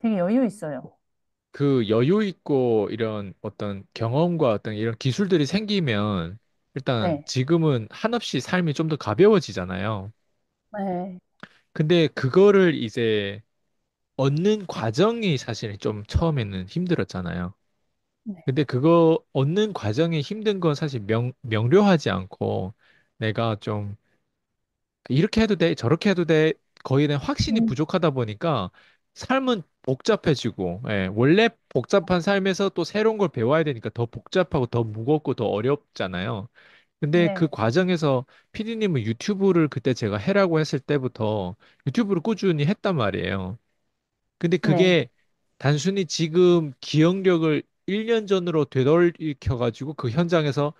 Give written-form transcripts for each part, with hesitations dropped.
되게 여유 있어요. 그 여유 있고 이런 어떤 경험과 어떤 이런 기술들이 생기면 일단 네, 지금은 한없이 삶이 좀 더 가벼워지잖아요. 네, 근데 그거를 이제 얻는 과정이 사실 좀 처음에는 힘들었잖아요. 네, 근데 그거 얻는 과정이 힘든 건 사실 명료하지 않고 내가 좀 이렇게 해도 돼, 저렇게 해도 돼, 거기에 대한 확신이 음, 부족하다 보니까 삶은 복잡해지고, 예, 원래 복잡한 삶에서 또 새로운 걸 배워야 되니까 더 복잡하고 더 무겁고 더 어렵잖아요. 근데 그 네, 과정에서 피디님은 유튜브를 그때 제가 해라고 했을 때부터 유튜브를 꾸준히 했단 말이에요. 근데 네, 그게 단순히 지금 기억력을 1년 전으로 되돌이켜가지고 그 현장에서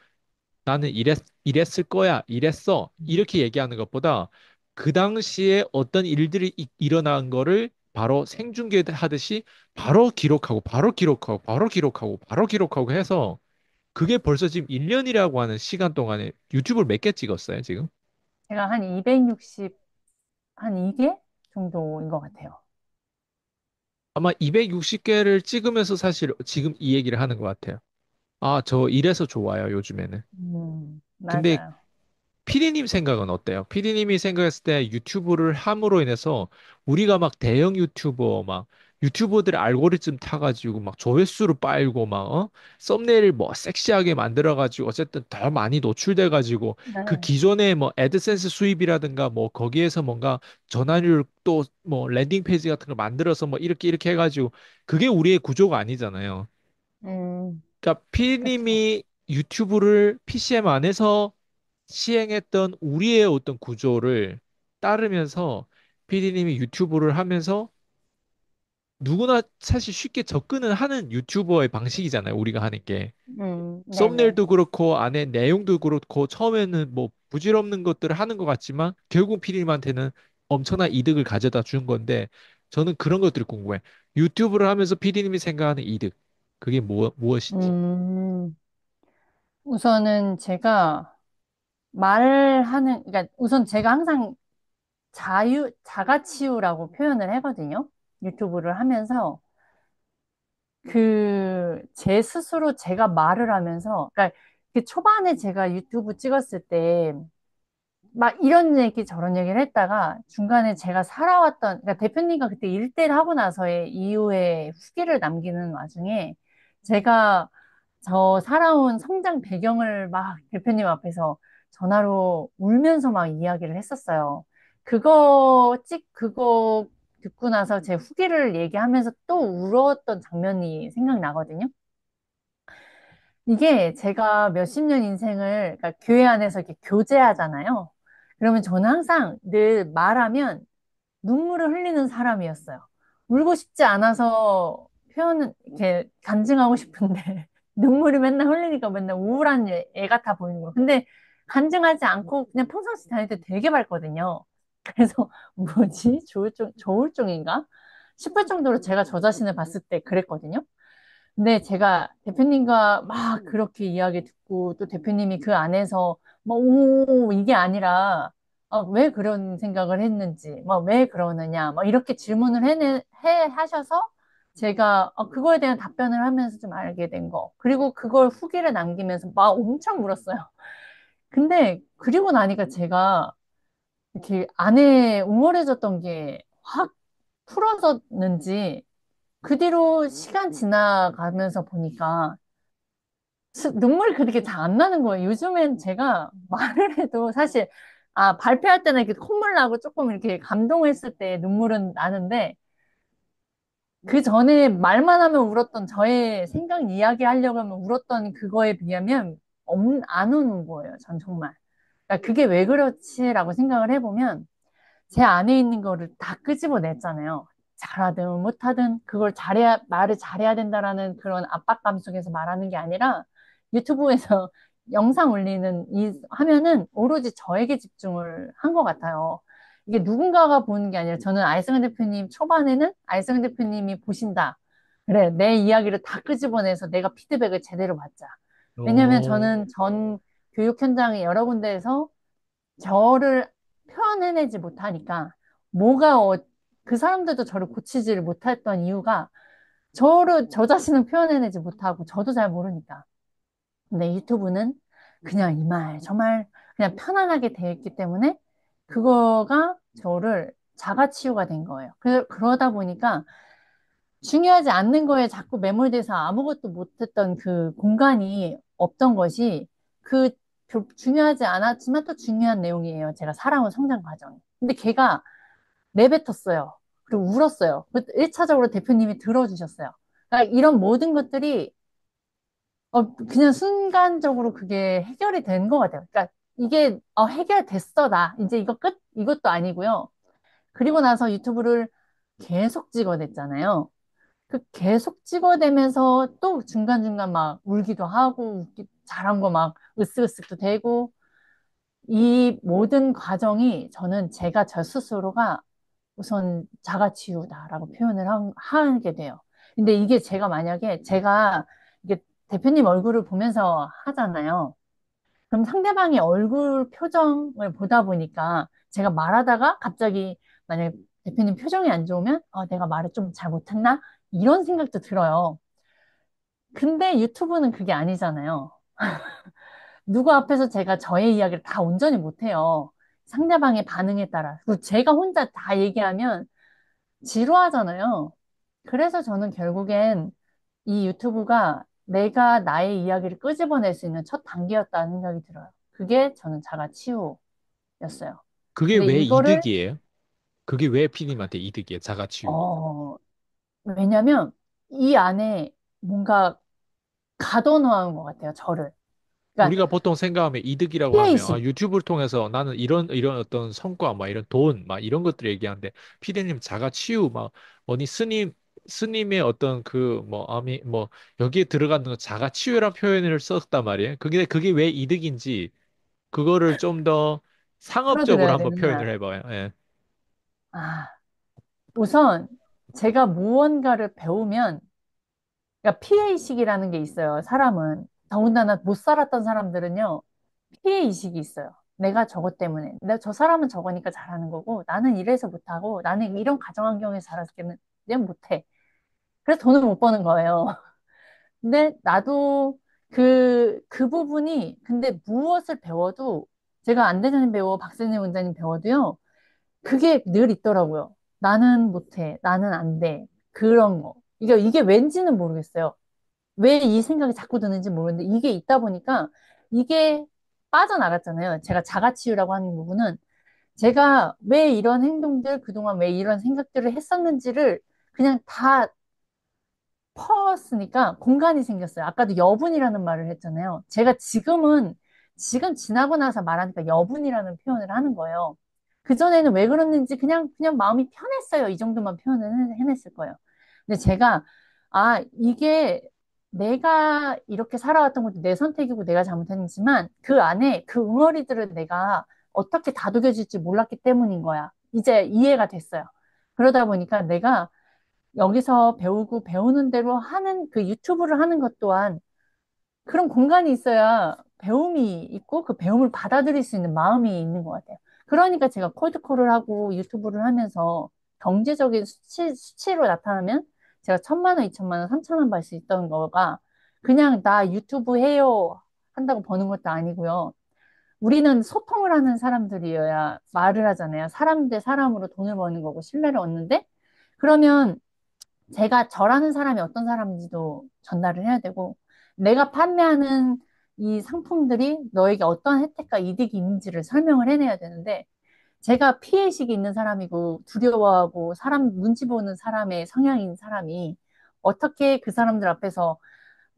나는 이랬을 거야, 이랬어. 이렇게 얘기하는 것보다 그 당시에 어떤 일들이 일어난 거를 바로 생중계하듯이 바로 기록하고, 바로 기록하고, 바로 기록하고, 바로 기록하고 해서 그게 벌써 지금 1년이라고 하는 시간 동안에 유튜브를 몇 개 찍었어요, 지금? 제가 한 260, 한 2개 정도인 것 같아요. 아마 260개를 찍으면서 사실 지금 이 얘기를 하는 것 같아요. 아, 저 이래서 좋아요, 요즘에는. 근데 맞아요. 피디님 생각은 어때요? 피디님이 생각했을 때 유튜브를 함으로 인해서 우리가 막 대형 유튜버 막 유튜버들 알고리즘 타가지고 막 조회수를 빨고 막 썸네일 뭐 섹시하게 만들어가지고 어쨌든 더 많이 노출돼가지고 그 네. 기존의 뭐 애드센스 수입이라든가 뭐 거기에서 뭔가 전환율 또 뭐 랜딩 페이지 같은 걸 만들어서 뭐 이렇게 해가지고 그게 우리의 구조가 아니잖아요. 음, 그러니까 그쵸. 피디님이 유튜브를 PCM 안에서 시행했던 우리의 어떤 구조를 따르면서 PD님이 유튜브를 하면서 누구나 사실 쉽게 접근을 하는 유튜버의 방식이잖아요. 우리가 하는 게. 네네. 썸네일도 그렇고 안에 내용도 그렇고 처음에는 뭐 부질없는 것들을 하는 것 같지만 결국 PD님한테는 엄청난 이득을 가져다 준 건데 저는 그런 것들이 궁금해. 유튜브를 하면서 PD님이 생각하는 이득. 그게 무엇인지. 음, 우선은 제가 말하는, 그러니까 우선 제가 항상 자가치유라고 표현을 하거든요. 유튜브를 하면서 제 스스로 제가 말을 하면서, 그러니까 그 초반에 제가 유튜브 찍었을 때 막 이런 얘기 저런 얘기를 했다가 중간에 제가 살아왔던, 그러니까 대표님과 그때 일대를 하고 나서의 이후에 후기를 남기는 와중에 제가 저 살아온 성장 배경을 막 대표님 앞에서 전화로 울면서 막 이야기를 했었어요. 그거 듣고 나서 제 후기를 얘기하면서 또 울었던 장면이 생각나거든요. 이게 제가 몇십 년 인생을, 그러니까 교회 안에서 이렇게 교제하잖아요. 그러면 저는 항상 늘 말하면 눈물을 흘리는 사람이었어요. 울고 싶지 않아서 이렇게 간증하고 싶은데, 눈물이 맨날 흘리니까 맨날 우울한 애 같아 보이는 거예요. 근데 간증하지 않고 그냥 평상시 다닐 때 되게 밝거든요. 그래서 뭐지? 조울증인가? 싶을 정도로 제가 저 자신을 봤을 때 그랬거든요. 근데 제가 대표님과 막 그렇게 이야기 듣고 또 대표님이 그 안에서 뭐, 오, 이게 아니라 왜 그런 생각을 했는지, 막 왜 그러느냐, 막 이렇게 질문을 하셔서 제가 그거에 대한 답변을 하면서 좀 알게 된 거. 그리고 그걸 후기를 남기면서 막 엄청 울었어요. 근데 그리고 나니까 제가 이렇게 안에 웅얼해졌던 게 확 풀어졌는지 그 뒤로 시간 지나가면서 보니까 눈물이 그렇게 잘 안 나는 거예요. 요즘엔 제가 말을 해도 사실, 발표할 때는 이렇게 콧물 나고 조금 이렇게 감동했을 때 눈물은 나는데, 그 전에 말만 하면 울었던 저의 생각 이야기 하려고 하면 울었던 그거에 비하면 안 우는 거예요. 전 정말. 그러니까 그게 왜 그렇지라고 생각을 해보면, 제 안에 있는 거를 다 끄집어냈잖아요. 잘하든 못하든 그걸 말을 잘해야 된다라는 그런 압박감 속에서 말하는 게 아니라 유튜브에서 영상 올리는 하면은 오로지 저에게 집중을 한 것 같아요. 이게 누군가가 보는 게 아니라 저는 알승현 대표님 초반에는 알승현 대표님이 보신다. 그래, 내 이야기를 다 끄집어내서 내가 피드백을 제대로 받자. 왜냐하면 오, 저는 전 교육 현장에 여러 군데에서 저를 표현해내지 못하니까 뭐가 그 사람들도 저를 고치지를 못했던 이유가 저 자신은 표현해내지 못하고 저도 잘 모르니까. 근데 유튜브는 그냥 이 말, 저 말, 그냥 편안하게 돼 있기 때문에 그거가 저를 자가치유가 된 거예요. 그러다 보니까 중요하지 않는 거에 자꾸 매몰돼서 아무것도 못했던 그 공간이 없던 것이 그 중요하지 않았지만 또 중요한 내용이에요. 제가 살아온 성장 과정이. 근데 걔가 내뱉었어요. 그리고 울었어요. 1차적으로 대표님이 들어주셨어요. 그러니까 이런 모든 것들이 그냥 순간적으로 그게 해결이 된 것 같아요. 그러니까 이게 해결됐어, 나. 이제 이거 끝? 이것도 아니고요. 그리고 나서 유튜브를 계속 찍어냈잖아요. 그 계속 찍어대면서 또 중간중간 막 울기도 하고 잘한 거 막 으쓱으쓱도 되고 이 모든 과정이 저는 제가 저 스스로가 우선 자가치유다라고 표현을 하게 돼요. 근데 이게 제가 만약에 제가 이게 대표님 얼굴을 보면서 하잖아요. 그럼 상대방의 얼굴 표정을 보다 보니까 제가 말하다가 갑자기 만약에 대표님 표정이 안 좋으면 내가 말을 좀 잘 못했나? 이런 생각도 들어요. 근데 유튜브는 그게 아니잖아요. 누구 앞에서 제가 저의 이야기를 다 온전히 못해요. 상대방의 반응에 따라. 그리고 제가 혼자 다 얘기하면 지루하잖아요. 그래서 저는 결국엔 이 유튜브가 내가 나의 이야기를 끄집어낼 수 있는 첫 단계였다는 생각이 들어요. 그게 저는 자가치유였어요. 그게 근데 왜 이거를, 이득이에요? 그게 왜 피디님한테 이득이에요? 자가치유. 어, 왜냐면 이 안에 뭔가 가둬놓은 것 같아요, 저를. 그러니까 우리가 보통 생각하면 이득이라고 하면 피해의식. 유튜브를 통해서 나는 이런 어떤 성과 막 이런 돈 막 이런 것들 얘기하는데 피디님 자가치유 막 뭐니 스님의 어떤 그 뭐 아미 뭐 여기에 들어가는 거 자가치유란 표현을 썼단 말이에요. 그게 왜 이득인지 그거를 좀 더 상업적으로 풀어드려야 한번 표현을 되느냐. 해봐요. 예. 아, 우선 제가 무언가를 배우면, 그러니까 피해의식이라는 게 있어요, 사람은. 더군다나 못 살았던 사람들은요, 피해의식이 있어요. 내가 저것 때문에. 내가 저 사람은 저거니까 잘하는 거고, 나는 이래서 못하고, 나는 이런 가정환경에서 자랐기는 그냥 못해. 그래서 돈을 못 버는 거예요. 근데 나도 그 부분이, 근데 무엇을 배워도, 제가 안대장님 배워, 박세진 원장님 배워도요, 그게 늘 있더라고요. 나는 못해. 나는 안 돼. 그런 거. 이게 왠지는 모르겠어요. 왜 이 생각이 자꾸 드는지 모르는데 이게 있다 보니까 이게 빠져나갔잖아요. 제가 자가치유라고 하는 부분은 제가 왜 이런 행동들, 그동안 왜 이런 생각들을 했었는지를 그냥 다 퍼왔으니까 공간이 생겼어요. 아까도 여분이라는 말을 했잖아요. 제가 지금 지나고 나서 말하니까 여분이라는 표현을 하는 거예요. 그전에는 왜 그랬는지 그냥 마음이 편했어요. 이 정도만 표현을 해냈을 거예요. 근데 제가, 이게 내가 이렇게 살아왔던 것도 내 선택이고 내가 잘못했지만 그 안에 그 응어리들을 내가 어떻게 다독여질지 몰랐기 때문인 거야. 이제 이해가 됐어요. 그러다 보니까 내가 여기서 배우고 배우는 대로 하는 그 유튜브를 하는 것 또한 그런 공간이 있어야 배움이 있고 그 배움을 받아들일 수 있는 마음이 있는 것 같아요. 그러니까 제가 콜드콜을 하고 유튜브를 하면서 경제적인 수치로 나타나면 제가 1,000만 원, 2,000만 원, 3,000원 벌 수 있던 거가 그냥 나 유튜브 해요 한다고 버는 것도 아니고요. 우리는 소통을 하는 사람들이어야 말을 하잖아요. 사람 대 사람으로 돈을 버는 거고 신뢰를 얻는데 그러면 제가 저라는 사람이 어떤 사람인지도 전달을 해야 되고, 내가 판매하는 이 상품들이 너에게 어떤 혜택과 이득이 있는지를 설명을 해내야 되는데, 제가 피해의식이 있는 사람이고, 두려워하고, 사람 눈치 보는 사람의 성향인 사람이 어떻게 그 사람들 앞에서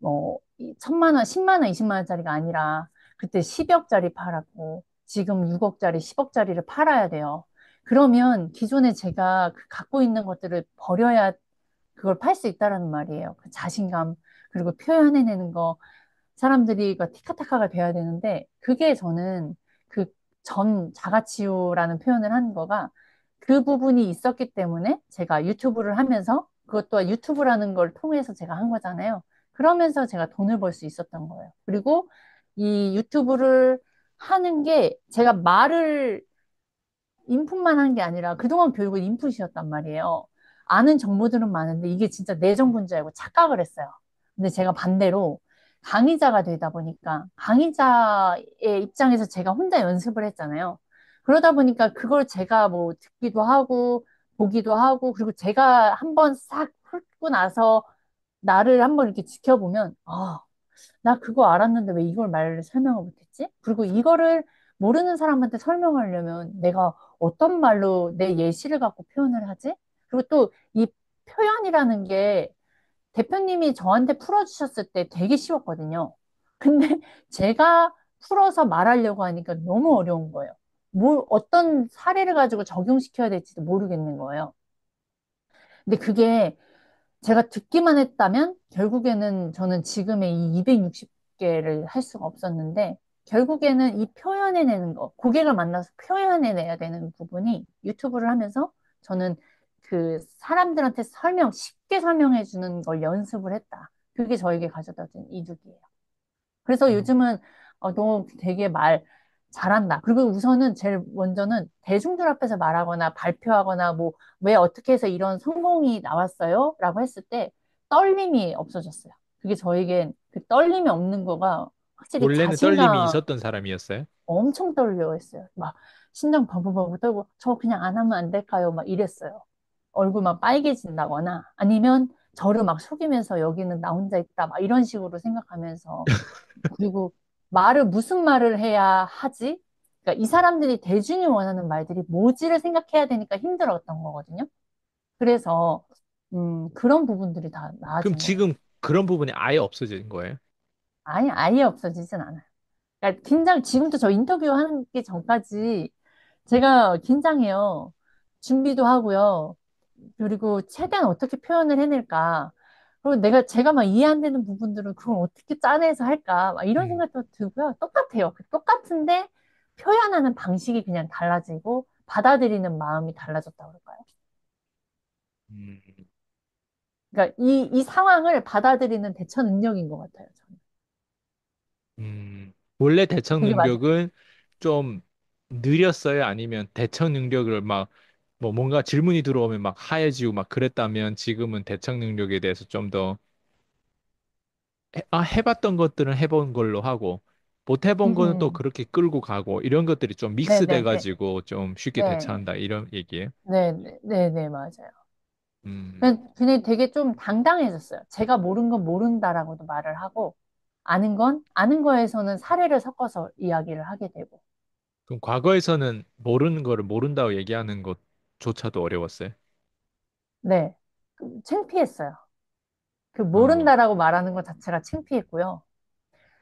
1,000만 원, 10만 원, 20만 원짜리가 아니라, 그때 10억짜리 팔았고, 지금 6억짜리, 10억짜리를 팔아야 돼요. 그러면 기존에 제가 갖고 있는 것들을 버려야 그걸 팔 수 있다라는 말이에요. 그 자신감, 그리고 표현해내는 거, 사람들이 그 티카타카가 돼야 되는데, 그게 저는 그 전 자가치유라는 표현을 한 거가 그 부분이 있었기 때문에 제가 유튜브를 하면서 그것도 유튜브라는 걸 통해서 제가 한 거잖아요. 그러면서 제가 돈을 벌 수 있었던 거예요. 그리고 이 유튜브를 하는 게 제가 말을 인풋만 한 게 아니라 그동안 교육은 인풋이었단 말이에요. 아는 정보들은 많은데 이게 진짜 내 정보인 줄 알고 착각을 했어요. 근데 제가 반대로 강의자가 되다 보니까 강의자의 입장에서 제가 혼자 연습을 했잖아요. 그러다 보니까 그걸 제가 뭐 듣기도 하고 보기도 하고 그리고 제가 한번 싹 훑고 나서 나를 한번 이렇게 지켜보면 나 그거 알았는데 왜 이걸 말을 설명을 못했지? 그리고 이거를 모르는 사람한테 설명하려면 내가 어떤 말로 내 예시를 갖고 표현을 하지? 그리고 또 이 표현이라는 게 대표님이 저한테 풀어주셨을 때 되게 쉬웠거든요. 근데 제가 풀어서 말하려고 하니까 너무 어려운 거예요. 어떤 사례를 가지고 적용시켜야 될지도 모르겠는 거예요. 근데 그게 제가 듣기만 했다면 결국에는 저는 지금의 이 260개를 할 수가 없었는데 결국에는 이 표현해내는 거, 고객을 만나서 표현해내야 되는 부분이 유튜브를 하면서 저는 그 사람들한테 쉽게 설명해 주는 걸 연습을 했다. 그게 저에게 가져다 준 이득이에요. 그래서 음. 요즘은 너 되게 말 잘한다. 그리고 우선은 제일 먼저는 대중들 앞에서 말하거나 발표하거나 뭐 왜 어떻게 해서 이런 성공이 나왔어요? 라고 했을 때 떨림이 없어졌어요. 그게 저에겐 그 떨림이 없는 거가 확실히 원래는 떨림이 자신감 있었던 사람이었어요? 엄청 떨려 했어요. 막 심장 버벅버벅 떨고 저 그냥 안 하면 안 될까요? 막 이랬어요. 얼굴 막 빨개진다거나 아니면 저를 막 속이면서 여기는 나 혼자 있다 막 이런 식으로 생각하면서 그리고 무슨 말을 해야 하지? 그러니까 이 사람들이 대중이 원하는 말들이 뭐지를 생각해야 되니까 힘들었던 거거든요. 그래서, 그런 부분들이 다 그럼 나아진 것 같아요. 지금 그런 부분이 아예 없어진 거예요? 아예 없어지진 않아요. 그러니까 지금도 저 인터뷰 하는 게 전까지 제가 긴장해요. 준비도 하고요. 그리고 최대한 어떻게 표현을 해낼까. 그리고 제가 막 이해 안 되는 부분들은 그걸 어떻게 짜내서 할까. 막 이런 음. 생각도 들고요. 똑같아요. 똑같은데 표현하는 방식이 그냥 달라지고 받아들이는 마음이 달라졌다고 그럴까요? 음. 그러니까 이 상황을 받아들이는 대처 능력인 것 같아요. 저는. 원래 대처 그게 맞아요. 능력은 좀 느렸어요? 아니면 대처 능력을 막, 뭐 뭔가 질문이 들어오면 막 하얘지고 막 그랬다면 지금은 대처 능력에 대해서 좀 더, 해봤던 것들은 해본 걸로 하고, 못 해본 거는 또 그렇게 끌고 가고, 이런 것들이 좀 네네네. 믹스돼가지고 좀 쉽게 네. 대처한다, 이런 얘기예요. 네네, 맞아요. 음. 그냥 되게 좀 당당해졌어요. 제가 모르는 건 모른다라고도 말을 하고, 아는 건 아는 거에서는 사례를 섞어서 이야기를 하게 되고. 그럼 과거에서는 모르는 거를 모른다고 얘기하는 것조차도 어려웠어요. 네. 창피했어요. 그 어. 모른다라고 말하는 것 자체가 창피했고요.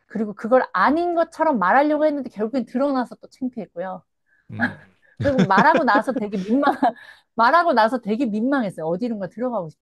그리고 그걸 아닌 것처럼 말하려고 했는데 결국엔 드러나서 또 창피했고요. 음. 그리고 말하고 나서 되게 민망했어요. 어디론가 들어가고